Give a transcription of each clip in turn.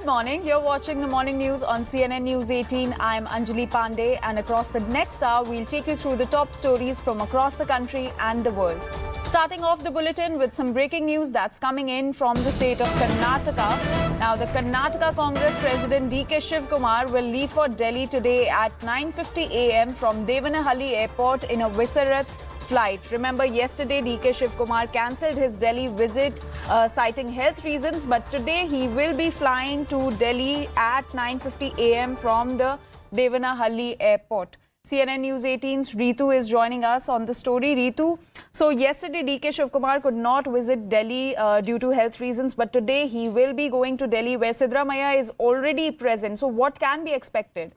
morning. You're watching the morning news on CNN News 18. I'm Anjali Pandey, and across the next hour, we'll take you through the top stories from across the country and the world. Starting off the bulletin with some breaking news that's coming in from the state of Karnataka. Now, the Karnataka Congress President DK Shivakumar will leave for Delhi today at 9:50 a.m. from Devanahalli Airport in a Visarath flight. Remember, yesterday DK Shivakumar cancelled his Delhi visit citing health reasons, but today he will be flying to Delhi at 9:50 a.m. from the Devanahalli Airport. CNN News 18's Ritu is joining us on the story. Ritu, so yesterday DK Shivakumar could not visit Delhi due to health reasons, but today he will be going to Delhi where Siddaramaiah is already present. So what can be expected?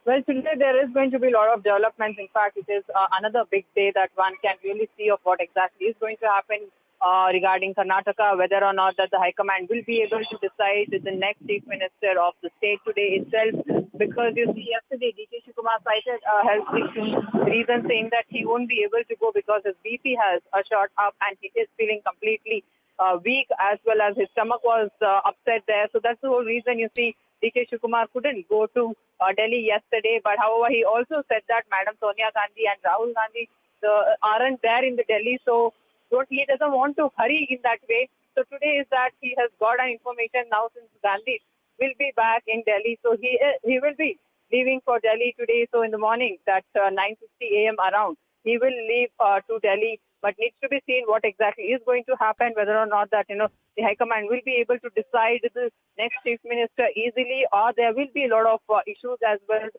Well, today there is going to be a lot of developments. In fact, it is another big day that one can really see of what exactly is going to happen regarding Karnataka, whether or not that the High Command will be able to decide the next Chief Minister of the state today itself. Because you see, yesterday DK Shivakumar cited health reasons saying that he won't be able to go because his BP has shot up and he is feeling completely weak, as well as his stomach was upset there. So that's the whole reason you see DK Shivakumar couldn't go to Delhi yesterday. But however, he also said that Madam Sonia Gandhi and Rahul Gandhi aren't there in the Delhi, so he doesn't want to hurry in that way. So today is that he has got an information now since Gandhi will be back in Delhi. So he will be leaving for Delhi today. So in the morning, that 9:50 a.m. around, he will leave to Delhi. But needs to be seen what exactly is going to happen, whether or not that, the High Command will be able to decide the next Chief Minister easily, or there will be a lot of issues as well.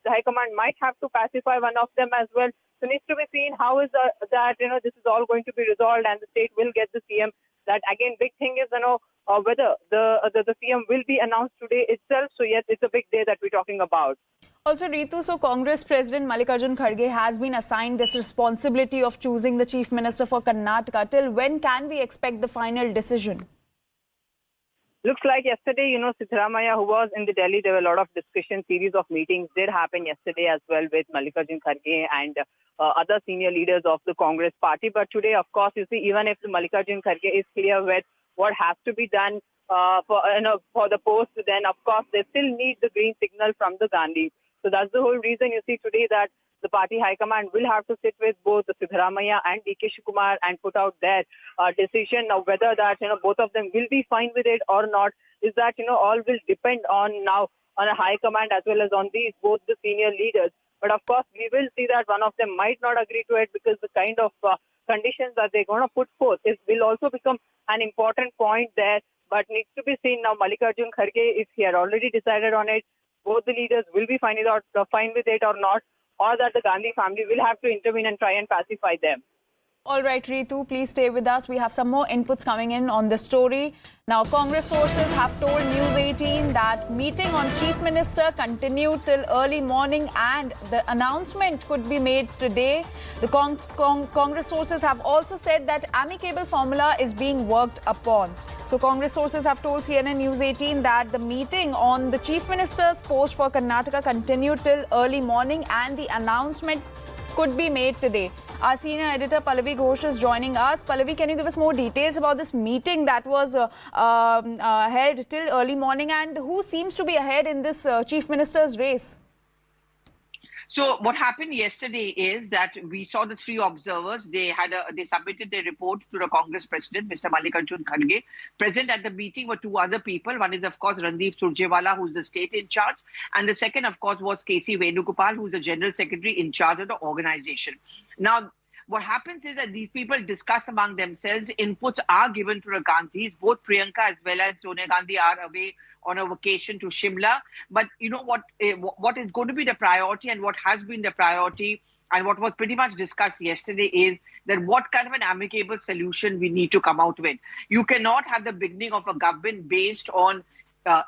The High Command might have to pacify one of them as well. So needs to be seen how is that, this is all going to be resolved and the state will get the CM. That again, big thing is, whether the CM will be announced today itself. So yes, it's a big day that we're talking about. Also, Ritu, so Congress President Mallikarjun Kharge has been assigned this responsibility of choosing the Chief Minister for Karnataka. Till when can we expect the final decision? Looks like yesterday, Siddaramaiah, who was in the Delhi, there were a lot of discussion, series of meetings did happen yesterday as well with Mallikarjun Kharge and other senior leaders of the Congress party. But today, of course, you see, even if the Mallikarjun Kharge is clear with what has to be done for the post, then of course they still need the green signal from the Gandhis. So that's the whole reason you see today that the party high command will have to sit with both the Siddaramaiah and DK Shivakumar and put out their decision. Now, whether that, both of them will be fine with it or not, is that, all will depend on now on a high command as well as on both the senior leaders. But of course, we will see that one of them might not agree to it because the kind of conditions that they're going to put forth will also become an important point there. But needs to be seen now. Mallikarjun Kharge, if he had already decided on it, both the leaders will be fine with it or not, or that the Gandhi family will have to intervene and try and pacify them. All right, Ritu, please stay with us. We have some more inputs coming in on the story. Now, Congress sources have told News 18 that meeting on Chief Minister continued till early morning and the announcement could be made today. The Congress sources have also said that amicable formula is being worked upon. So, Congress sources have told CNN News 18 that the meeting on the Chief Minister's post for Karnataka continued till early morning and the announcement could be made today. Our senior editor Pallavi Ghosh is joining us. Pallavi, can you give us more details about this meeting that was held till early morning and who seems to be ahead in this Chief Minister's race? So what happened yesterday is that we saw the three observers. They submitted their report to the Congress President, Mr. Mallikarjun Kharge. Present at the meeting were two other people. One is, of course, Randeep Surjewala, who's the state in charge. And the second, of course, was KC Venugopal, who's the General Secretary in charge of the organization. Now, what happens is that these people discuss among themselves. Inputs are given to the Gandhis. Both Priyanka as well as Sonia Gandhi are away on a vacation to Shimla. But you know what is going to be the priority and what has been the priority and what was pretty much discussed yesterday is that what kind of an amicable solution we need to come out with. You cannot have the beginning of a government based on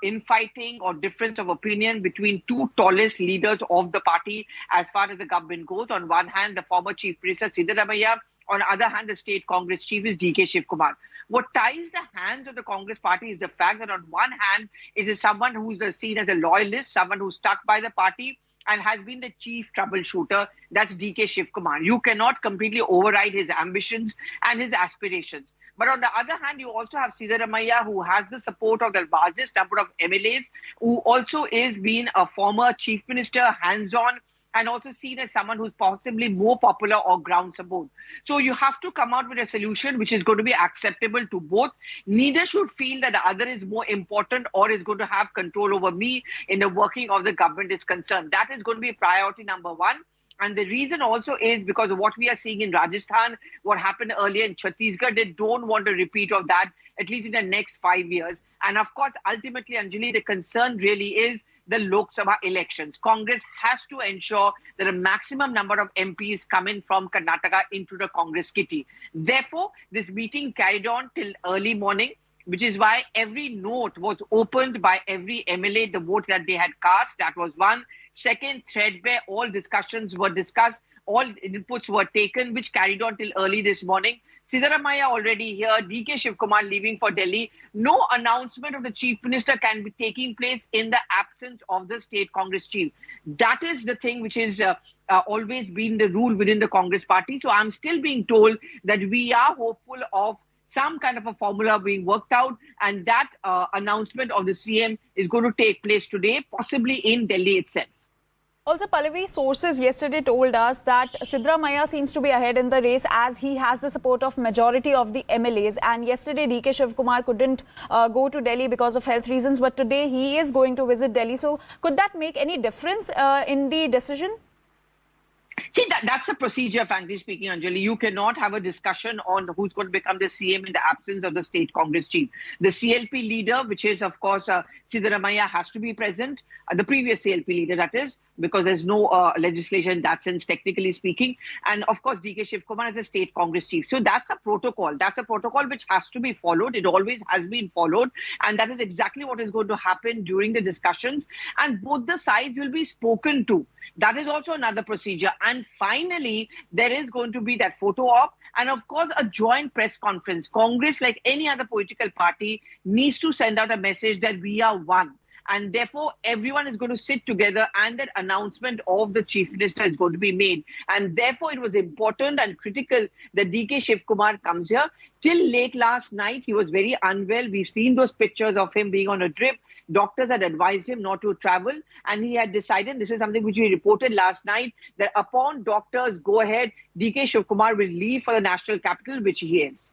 infighting or difference of opinion between two tallest leaders of the party as far as the government goes. On one hand, the former Chief Minister Siddaramaiah. On the other hand, the state Congress chief is DK Shivakumar. What ties the hands of the Congress party is the fact that on one hand, it is someone who is seen as a loyalist, someone who's stuck by the party and has been the chief troubleshooter. That's DK Shivakumar. You cannot completely override his ambitions and his aspirations. But on the other hand, you also have Siddaramaiah, who has the support of the largest number of MLAs, who also is being a former chief minister, hands-on, and also seen as someone who's possibly more popular or ground support. So you have to come out with a solution which is going to be acceptable to both. Neither should feel that the other is more important or is going to have control over me in the working of the government is concerned. That is going to be priority number one. And the reason also is because of what we are seeing in Rajasthan, what happened earlier in Chhattisgarh. They don't want a repeat of that, at least in the next 5 years. And of course, ultimately, Anjali, the concern really is the Lok Sabha elections. Congress has to ensure that a maximum number of MPs come in from Karnataka into the Congress kitty. Therefore, this meeting carried on till early morning, which is why every note was opened by every MLA, the vote that they had cast. That was one. Second, threadbare, all discussions were discussed, all inputs were taken, which carried on till early this morning. Siddaramaiah already here, DK Shivakumar leaving for Delhi. No announcement of the chief minister can be taking place in the absence of the state Congress chief. That is the thing which is always been the rule within the Congress party. So I'm still being told that we are hopeful of some kind of a formula being worked out, and that announcement of the CM is going to take place today, possibly in Delhi itself. Also, Pallavi, sources yesterday told us that Siddaramaiah seems to be ahead in the race as he has the support of majority of the MLAs. And yesterday, DK Shivakumar couldn't go to Delhi because of health reasons, but today he is going to visit Delhi. So, could that make any difference in the decision? See, that's the procedure, frankly speaking, Anjali. You cannot have a discussion on who's going to become the CM in the absence of the state Congress chief. The CLP leader, which is, of course, Siddaramaiah, has to be present. The previous CLP leader, that is, because there's no legislation in that sense, technically speaking. And, of course, DK Shivakumar is the state Congress chief. So that's a protocol. That's a protocol which has to be followed. It always has been followed. And that is exactly what is going to happen during the discussions. And both the sides will be spoken to. That is also another procedure. And finally, there is going to be that photo op and, of course, a joint press conference. Congress, like any other political party, needs to send out a message that we are one. And therefore, everyone is going to sit together and that announcement of the chief minister is going to be made. And therefore, it was important and critical that DK Shivakumar comes here. Till late last night, he was very unwell. We've seen those pictures of him being on a drip. Doctors had advised him not to travel, and he had decided, this is something which we reported last night, that upon doctors go ahead, DK Shivakumar will leave for the national capital, which he is.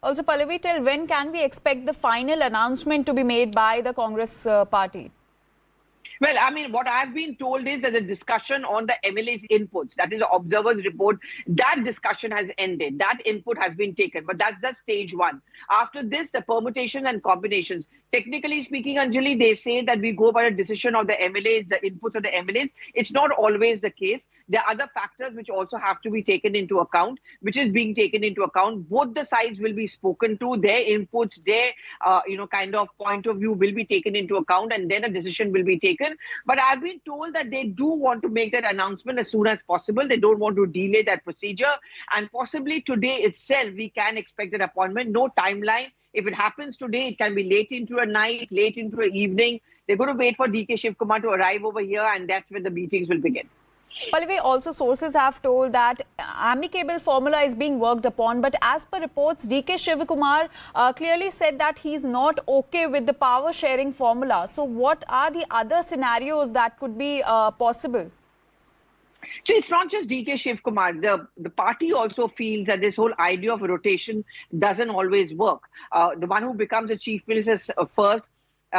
Also, Pallavi, till when can we expect the final announcement to be made by the Congress party? Well, I mean, what I've been told is that the discussion on the MLA's inputs, that is the observer's report, that discussion has ended. That input has been taken, but that's the stage one. After this, the permutations and combinations. Technically speaking, Anjali, they say that we go by a decision of the MLAs, the inputs of the MLAs. It's not always the case. There are other factors which also have to be taken into account, which is being taken into account. Both the sides will be spoken to, their inputs, their, kind of point of view will be taken into account, and then a decision will be taken. But I've been told that they do want to make that announcement as soon as possible. They don't want to delay that procedure. And possibly today itself, we can expect an appointment. No timeline. If it happens today, it can be late into a night, late into an evening. They're going to wait for DK Shivakumar to arrive over here, and that's when the meetings will begin. Pallavi, also sources have told that amicable formula is being worked upon, but as per reports, DK Shivakumar clearly said that he's not okay with the power sharing formula. So what are the other scenarios that could be possible? So it's not just DK Shivakumar. The party also feels that this whole idea of rotation doesn't always work. The one who becomes a chief minister first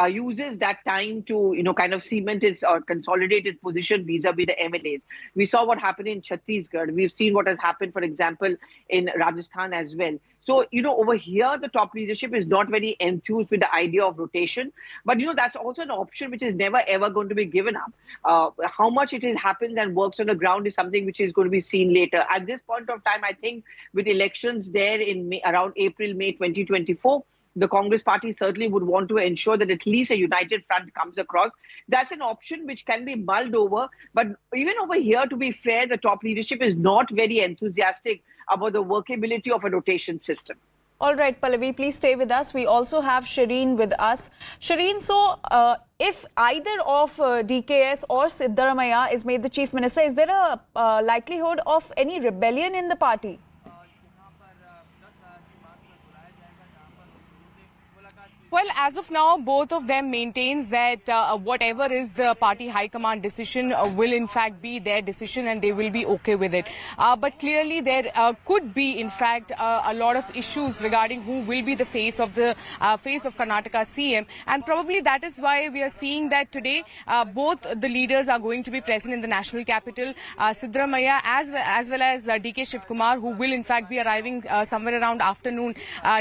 uses that time to, kind of cement his or consolidate his position vis-a-vis the MLAs. We saw what happened in Chhattisgarh. We've seen what has happened, for example, in Rajasthan as well. So, over here, the top leadership is not very enthused with the idea of rotation. But, that's also an option which is never, ever going to be given up. How much it happens and works on the ground is something which is going to be seen later. At this point of time, I think with elections there in around April, May 2024, the Congress party certainly would want to ensure that at least a united front comes across. That's an option which can be mulled over. But even over here, to be fair, the top leadership is not very enthusiastic about the workability of a rotation system. All right, Pallavi, please stay with us. We also have Shireen with us. Shireen, so if either of DKS or Siddaramaiah is made the chief minister, is there a likelihood of any rebellion in the party? Well, as of now, both of them maintains that whatever is the party high command decision will in fact be their decision and they will be okay with it. But clearly there could be in fact a lot of issues regarding who will be the face of Karnataka CM, and probably that is why we are seeing that today both the leaders are going to be present in the national capital. Siddaramaiah as well as DK Shivakumar, who will in fact be arriving somewhere around afternoon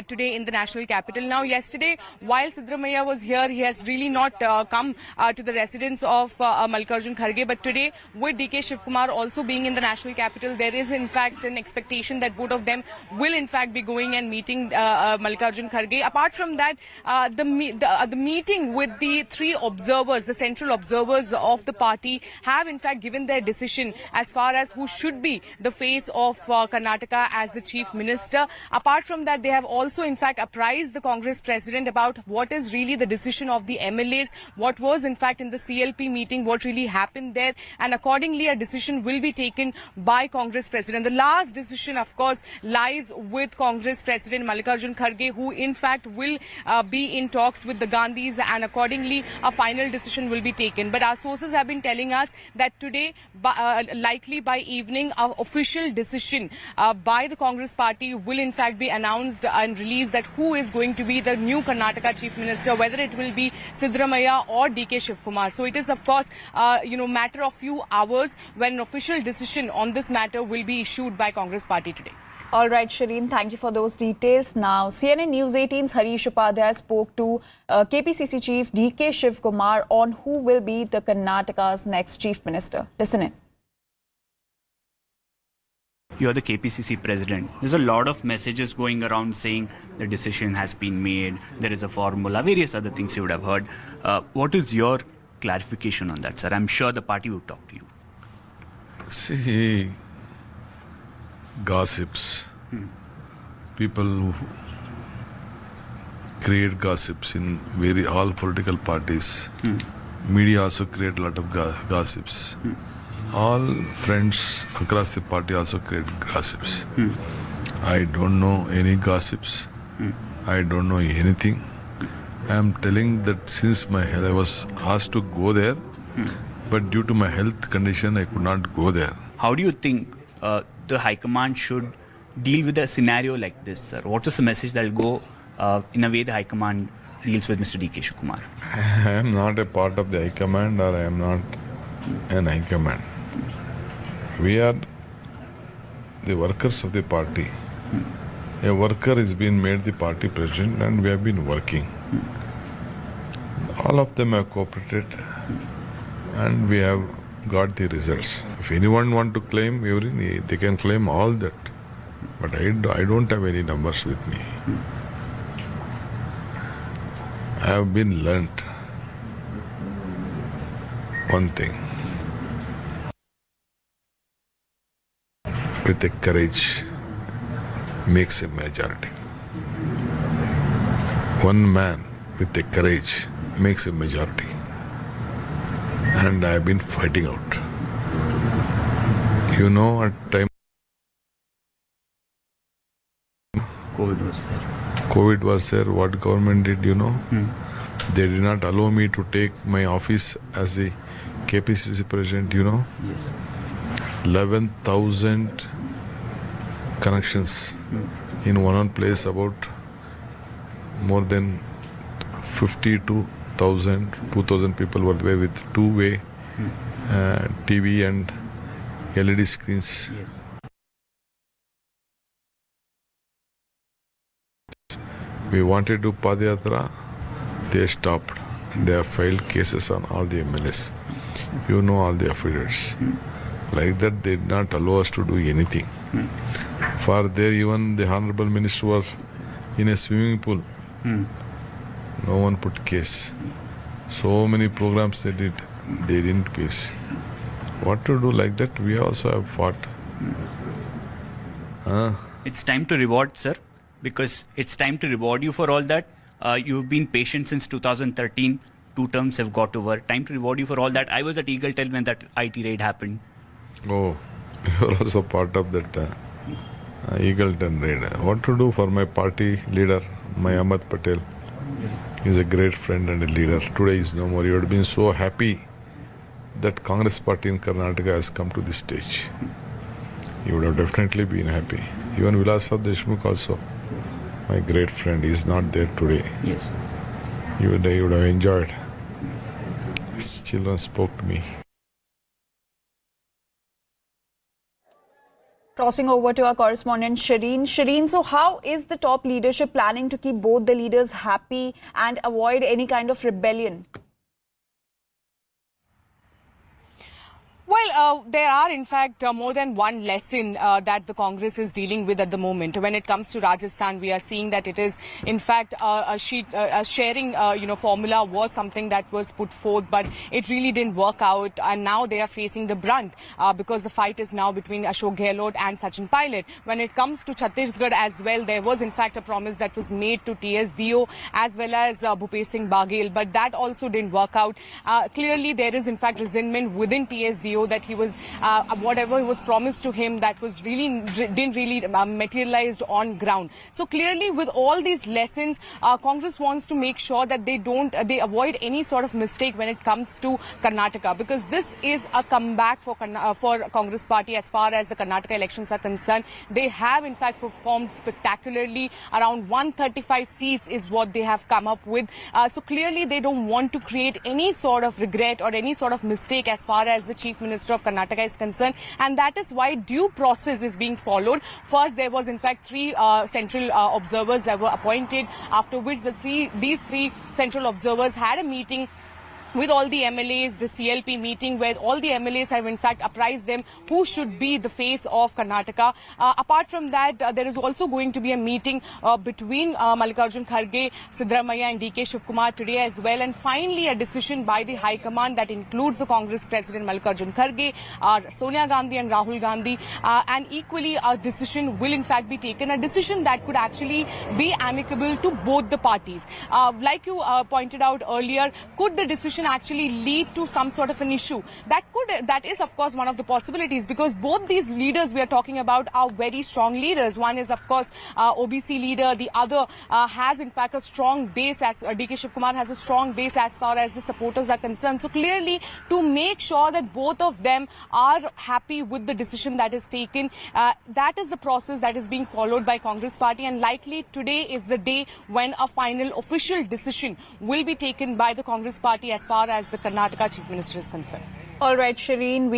today in the national capital. Now, yesterday, while Siddaramaiah was here, he has really not come to the residence of Mallikarjun Kharge. But today, with DK Shivakumar also being in the national capital, there is in fact an expectation that both of them will in fact be going and meeting Mallikarjun Kharge. Apart from that, the meeting with the three observers, the central observers of the party, have in fact given their decision as far as who should be the face of Karnataka as the chief minister. Apart from that, they have also in fact apprised the Congress president about what is really the decision of the MLAs, what was in fact in the CLP meeting, what really happened there, and accordingly a decision will be taken by Congress president. The last decision, of course, lies with Congress president Mallikarjun Kharge, who in fact will be in talks with the Gandhis, and accordingly a final decision will be taken. But our sources have been telling us that today, likely by evening, an official decision by the Congress party will in fact be announced and released, that who is going to be the new Karnataka chief minister, whether it will be Siddaramaiah or DK Shivakumar. So it is of course matter of few hours when an official decision on this matter will be issued by Congress party today. All right, Shireen, thank you for those details. Now, CNN News 18's Harish Upadhyay spoke to KPCC chief DK Shivakumar on who will be the Karnataka's next chief minister. Listen in. You're the KPCC president. There's a lot of messages going around saying the decision has been made, there is a formula, various other things you would have heard. What is your clarification on that, sir? I'm sure the party would talk to you. See, gossips. People who create gossips in all political parties. Media also create a lot of gossips. All friends across the party also create gossips. I don't know any gossips. I don't know anything. I am telling that since my health, I was asked to go there, but due to my health condition, I could not go there. How do you think the High Command should deal with a scenario like this, sir? What is the message that will go in a way the High Command deals with Mr. DK Shivakumar? I am not a part of the High Command, or I am not an High Command. We are the workers of the party. A worker is being made the party president, and we have been working. All of them have cooperated, and we have got the results. If anyone want to claim everything, they can claim all that. But I don't have any numbers with me. I have been learnt one thing. With the courage makes a majority. One man with the courage makes a majority. And I have been fighting out. You know, at time COVID was there. What government did, you know? They did not allow me to take my office as the KPCC president, you know? Yes. 11,000 connections in one place, about more than 52,000, 2,000 people were there with two-way TV and LED screens. Yes. We wanted to Padayatra, they stopped. They have filed cases on all the MLAs. You know all the affidavits. Like that, they did not allow us to do anything. For there, even the Honorable Minister was in a swimming pool. No one put case. So many programs they did, they didn't case. What to do like that? We also have fought. It's time to reward, sir, because it's time to reward you for all that. You've been patient since 2013. 2 terms have got over. Time to reward you for all that. I was at Eagleton when that IT raid happened. Oh, you're also part of that Eagleton raid. What to do for my party leader, my Ahmed Patel? He's a great friend and a leader. Today is no more. He would have been so happy that Congress party in Karnataka has come to this stage. He would have definitely been happy. Even Vilasad Deshmukh also, my great friend, is not there today. Yes. He would have enjoyed. His children spoke to me. Crossing over to our correspondent Shireen. Shireen, so how is the top leadership planning to keep both the leaders happy and avoid any kind of rebellion? Well, there are in fact more than one lesson that the Congress is dealing with at the moment. When it comes to Rajasthan, we are seeing that it is in fact a sharing formula was something that was put forth, but it really didn't work out, and now they are facing the brunt because the fight is now between Ashok Gehlot and Sachin Pilot. When it comes to Chhattisgarh as well, there was in fact a promise that was made to TS Dio as well as Bhupesh Singh Baghel, but that also didn't work out. Clearly, there is in fact resentment within TS Dio that he was whatever was promised to him that was didn't really materialized on ground. So clearly, with all these lessons, Congress wants to make sure that they avoid any sort of mistake when it comes to Karnataka, because this is a comeback for Congress party as far as the Karnataka elections are concerned. They have in fact performed spectacularly. Around 135 seats is what they have come up with. So clearly, they don't want to create any sort of regret or any sort of mistake as far as the Chief Minister of Karnataka is concerned, and that is why due process is being followed. First, there was in fact three central observers that were appointed, after which these three central observers had a meeting with all the MLAs, the CLP meeting where all the MLAs have in fact apprised them who should be the face of Karnataka. Apart from that, there is also going to be a meeting between Mallikarjun Kharge, Siddaramaiah and DK Shivakumar today as well. And finally, a decision by the High Command that includes the Congress President Mallikarjun Kharge, Sonia Gandhi and Rahul Gandhi. And equally, a decision will in fact be taken, a decision that could actually be amicable to both the parties. Like you pointed out earlier, could the decision actually lead to some sort of an issue? That is of course one of the possibilities, because both these leaders we are talking about are very strong leaders. One is of course OBC leader, the other has in fact a strong base, as DK Shivakumar has a strong base as far as the supporters are concerned. So clearly, to make sure that both of them are happy with the decision that is taken, that is the process that is being followed by Congress party, and likely today is the day when a final official decision will be taken by the Congress party as far as the Karnataka Chief Minister is concerned. All right, Shireen,